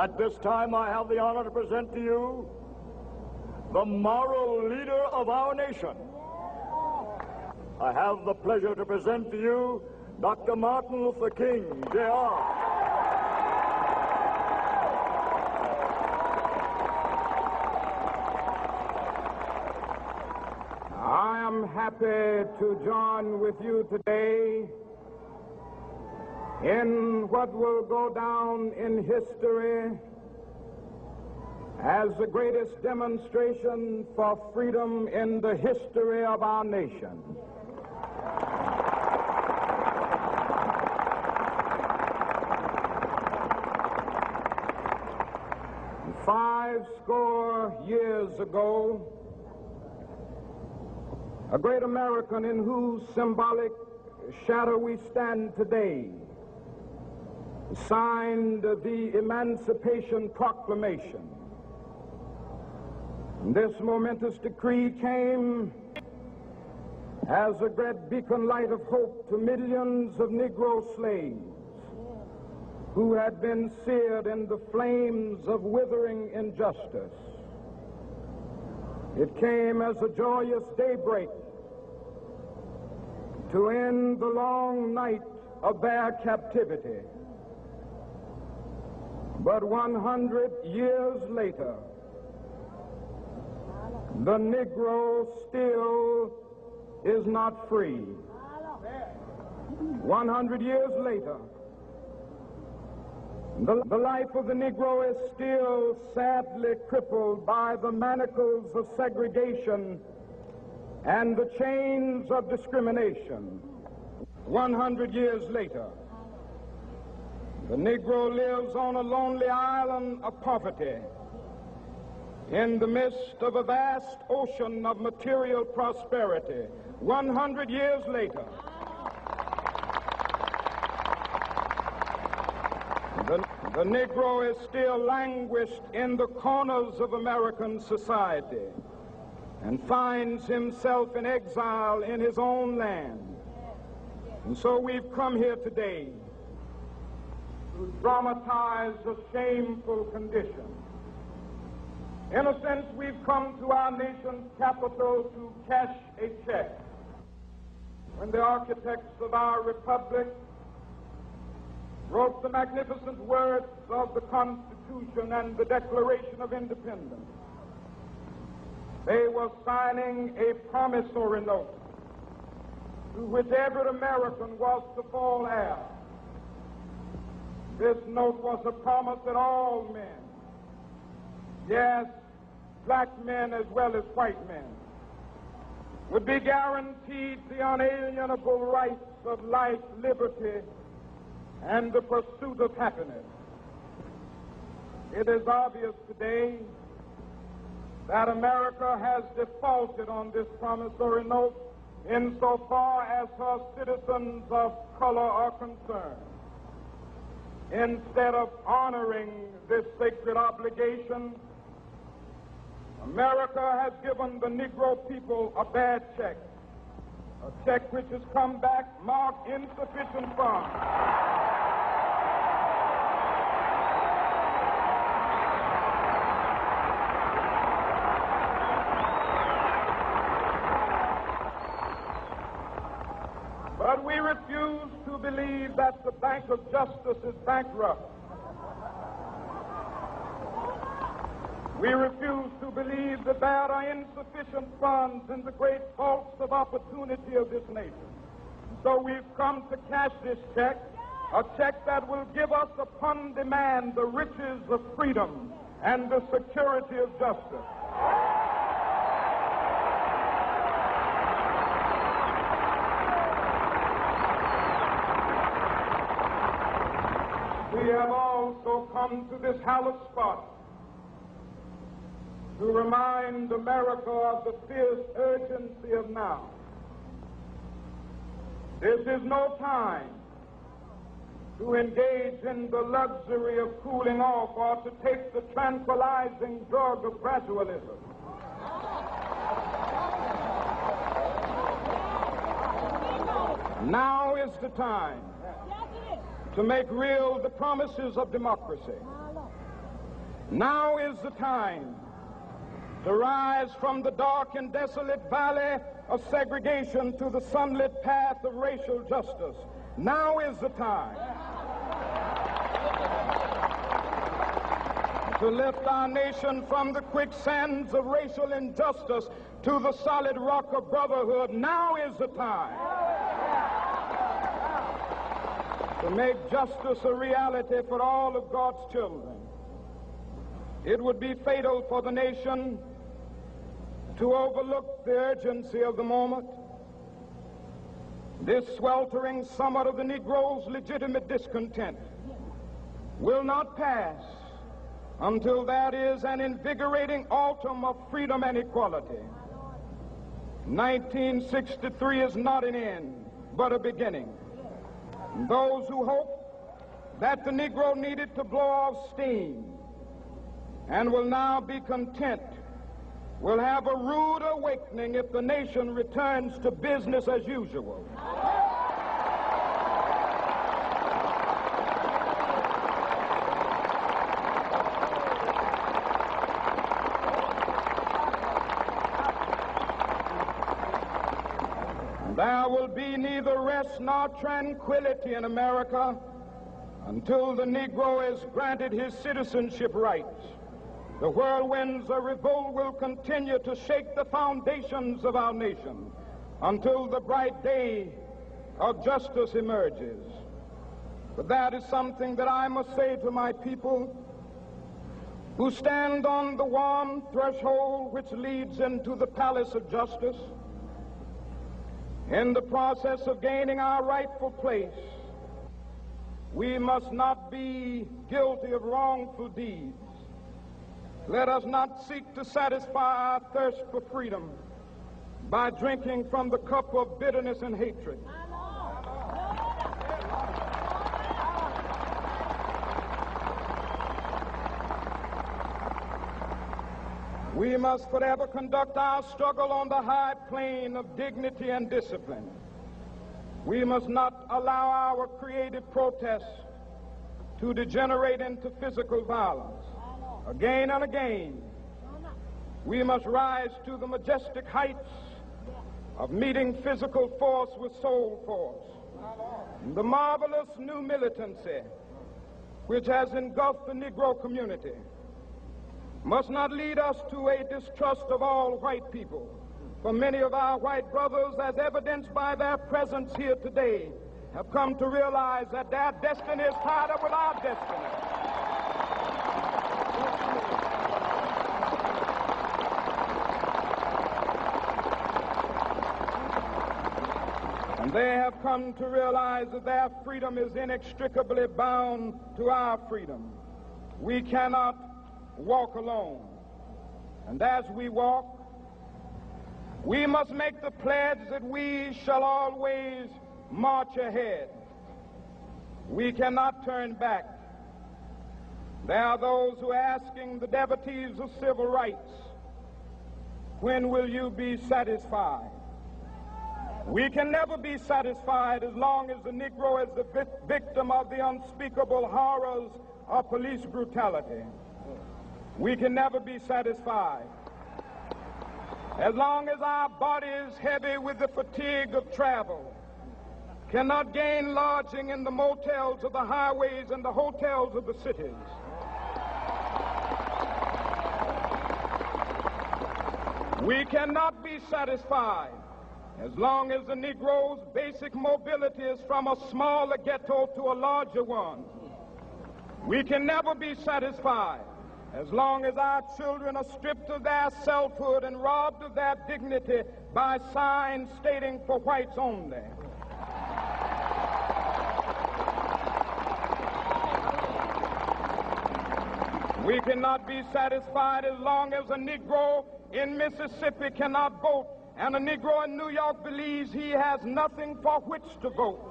At this time, I have the honor to present to you the moral leader of our nation. I have the pleasure to present to you Dr. Martin Luther King, Jr. I am happy to join with you today in what will go down in history as the greatest demonstration for freedom in the history of our nation. Five score years ago, a great American in whose symbolic shadow we stand today signed the Emancipation Proclamation. This momentous decree came as a great beacon light of hope to millions of Negro slaves who had been seared in the flames of withering injustice. It came as a joyous daybreak to end the long night of their captivity. But 100 years later, the Negro still is not free. 100 years later, the life of the Negro is still sadly crippled by the manacles of segregation and the chains of discrimination. 100 years later, the Negro lives on a lonely island of poverty in the midst of a vast ocean of material prosperity. 100 years later, the Negro is still languished in the corners of American society and finds himself in exile in his own land. And so we've come here today to dramatize a shameful condition. In a sense, we've come to our nation's capital to cash a check. When the architects of our republic wrote the magnificent words of the Constitution and the Declaration of Independence, they were signing a promissory note to which every American was to fall heir. This note was a promise that all men, yes, black men as well as white men, would be guaranteed the unalienable rights of life, liberty, and the pursuit of happiness. It is obvious today that America has defaulted on this promissory note insofar as her citizens of color are concerned. Instead of honoring this sacred obligation, America has given the Negro people a bad check, a check which has come back marked insufficient funds. But we refuse to believe that the Bank of Justice is bankrupt. We refuse to believe that there are insufficient funds in the great vaults of opportunity of this nation. So we've come to cash this check, a check that will give us upon demand the riches of freedom and the security of justice. We have also come to this hallowed spot to remind America of the fierce urgency of now. This is no time to engage in the luxury of cooling off or to take the tranquilizing drug of gradualism. Now is the time to make real the promises of democracy. Now is the time to rise from the dark and desolate valley of segregation to the sunlit path of racial justice. Now is the time to lift our nation from the quicksands of racial injustice to the solid rock of brotherhood. Now is the time to make justice a reality for all of God's children. It would be fatal for the nation to overlook the urgency of the moment. This sweltering summit of the Negro's legitimate discontent will not pass until that is an invigorating autumn of freedom and equality. 1963 is not an end, but a beginning. Those who hope that the Negro needed to blow off steam and will now be content will have a rude awakening if the nation returns to business as usual. There will be neither rest nor tranquility in America until the Negro is granted his citizenship rights. The whirlwinds of revolt will continue to shake the foundations of our nation until the bright day of justice emerges. But that is something that I must say to my people who stand on the warm threshold which leads into the palace of justice. In the process of gaining our rightful place, we must not be guilty of wrongful deeds. Let us not seek to satisfy our thirst for freedom by drinking from the cup of bitterness and hatred. We must forever conduct our struggle on the high plane of dignity and discipline. We must not allow our creative protests to degenerate into physical violence. Again and again, we must rise to the majestic heights of meeting physical force with soul force. The marvelous new militancy which has engulfed the Negro community must not lead us to a distrust of all white people. For many of our white brothers, as evidenced by their presence here today, have come to realize that their destiny is tied up with our destiny. And they have come to realize that their freedom is inextricably bound to our freedom. We cannot walk alone. And as we walk, we must make the pledge that we shall always march ahead. We cannot turn back. There are those who are asking the devotees of civil rights, when will you be satisfied? We can never be satisfied as long as the Negro is the victim of the unspeakable horrors of police brutality. We can never be satisfied as long as our bodies, heavy with the fatigue of travel, cannot gain lodging in the motels of the highways and the hotels of the cities. We cannot be satisfied as long as the Negro's basic mobility is from a smaller ghetto to a larger one. We can never be satisfied as long as our children are stripped of their selfhood and robbed of their dignity by signs stating for whites only. We cannot be satisfied as long as a Negro in Mississippi cannot vote and a Negro in New York believes he has nothing for which to vote.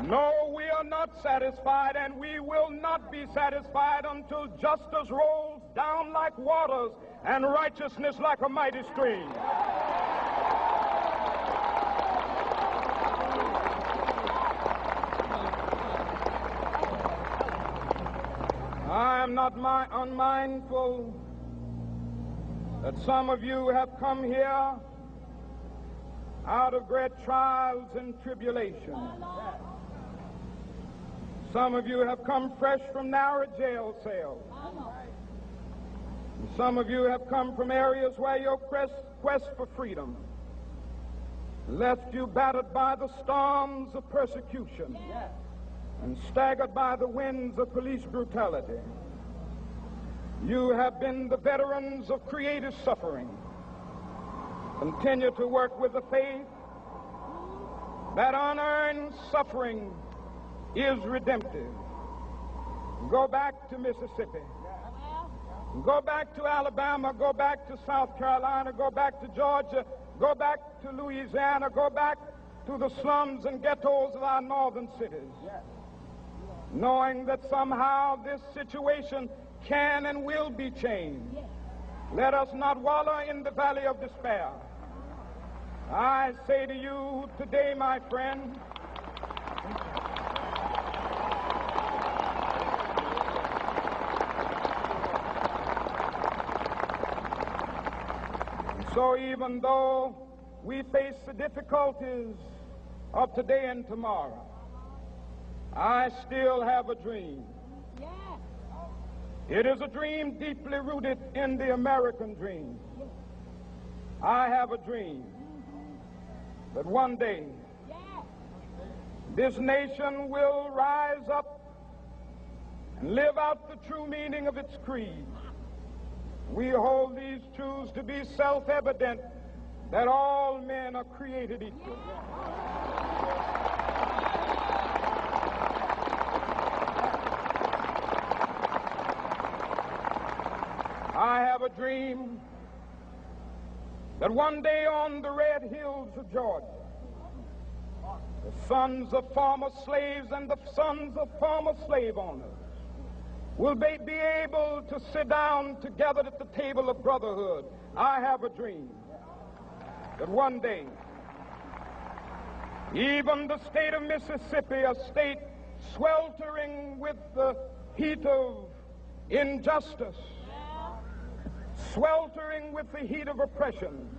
No, we are not satisfied, and we will not be satisfied until justice rolls down like waters and righteousness like a mighty stream. am not unmindful that some of you have come here out of great trials and tribulations. Some of you have come fresh from narrow jail cells. Some of you have come from areas where your quest for freedom left you battered by the storms of persecution and staggered by the winds of police brutality. You have been the veterans of creative suffering. Continue to work with the faith that unearned suffering is redemptive. Go back to Mississippi. Go back to Alabama. Go back to South Carolina. Go back to Georgia. Go back to Louisiana. Go back to the slums and ghettos of our northern cities. Knowing that somehow this situation can and will be changed. Let us not wallow in the valley of despair. I say to you today, my friend, so even though we face the difficulties of today and tomorrow, I still have a dream. It is a dream deeply rooted in the American dream. I have a dream that one day this nation will rise up and live out the true meaning of its creed. We hold these truths to be self-evident, that all men are created equal. I have a dream that one day on the red hills of Georgia, the sons of former slaves and the sons of former slave owners will be able to sit down together at the table of brotherhood. I have a dream that one day, even the state of Mississippi, a state sweltering with the heat of injustice, sweltering with the heat of oppression,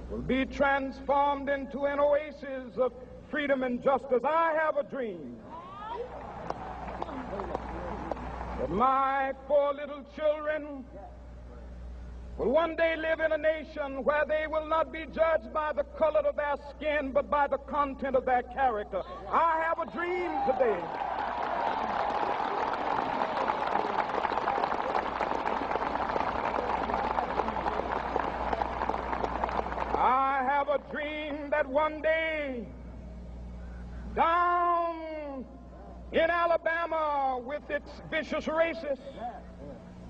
will be transformed into an oasis of freedom and justice. I have a dream that my 4 little children will one day live in a nation where they will not be judged by the color of their skin, but by the content of their character. I have a dream today that one day down in Alabama, with its vicious racists,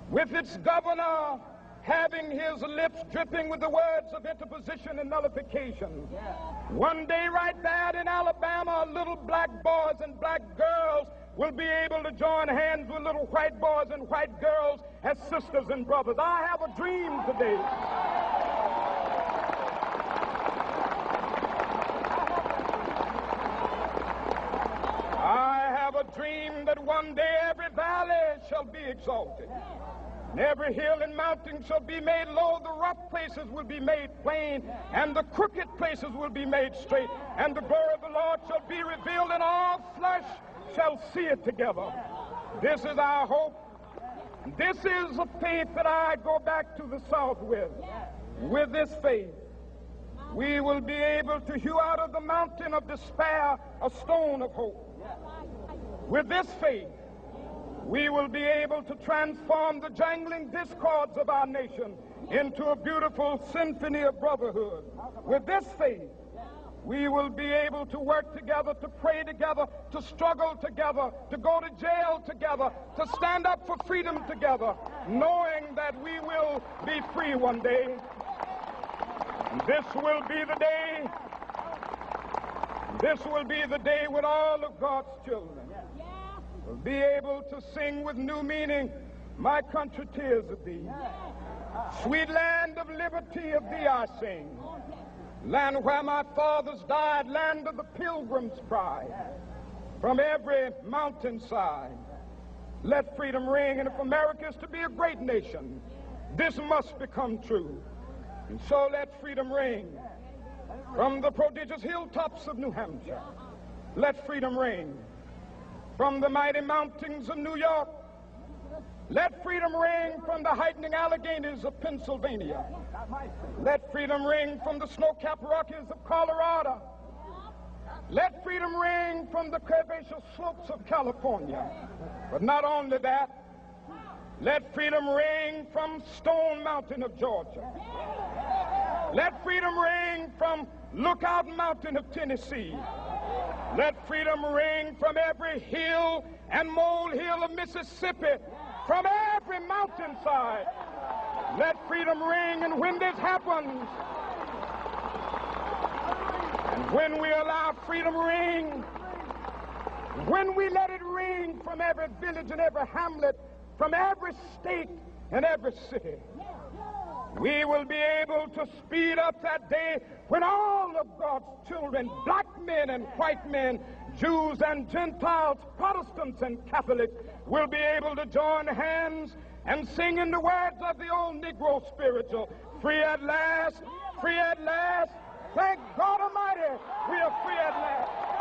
with its governor having his lips dripping with the words of interposition and nullification, one day right there in Alabama, little black boys and black girls will be able to join hands with little white boys and white girls as sisters and brothers. I have a dream today. I have a dream that one day every valley shall be exalted, and every hill and mountain shall be made low. The rough places will be made plain, and the crooked places will be made straight, and the glory of the Lord shall be revealed, and all flesh shall see it together. This is our hope. This is a faith that I go back to the South with. With this faith, we will be able to hew out of the mountain of despair a stone of hope. With this faith, we will be able to transform the jangling discords of our nation into a beautiful symphony of brotherhood. With this faith, we will be able to work together, to pray together, to struggle together, to go to jail together, to stand up for freedom together, knowing that we will be free one day. This will be the day. This will be the day when all of God's children will be able to sing with new meaning, "My country, tears of thee. Sweet land of liberty, of thee I sing. Land where my fathers died, land of the pilgrim's pride. From every mountainside, Let freedom ring, and if America is to be a great nation, this must become true. And so let freedom ring from the prodigious hilltops of New Hampshire. Let freedom ring from the mighty mountains of New York. Let freedom ring from the heightening Alleghenies of Pennsylvania. Let freedom ring from the snow-capped Rockies of Colorado. Let freedom ring from the curvaceous slopes of California. But not only that, let freedom ring from Stone Mountain of Georgia. Let freedom ring from Lookout Mountain of Tennessee. Let freedom ring from every hill and molehill of Mississippi, from every mountainside. Let freedom ring, and when this happens, and when we allow freedom ring, when we let it ring from every village and every hamlet, from every state and every city, we will be able to speed up that day when all of God's children, black men and white men, Jews and Gentiles, Protestants and Catholics, will be able to join hands and sing in the words of the old Negro spiritual, free at last, thank God Almighty, we are free at last.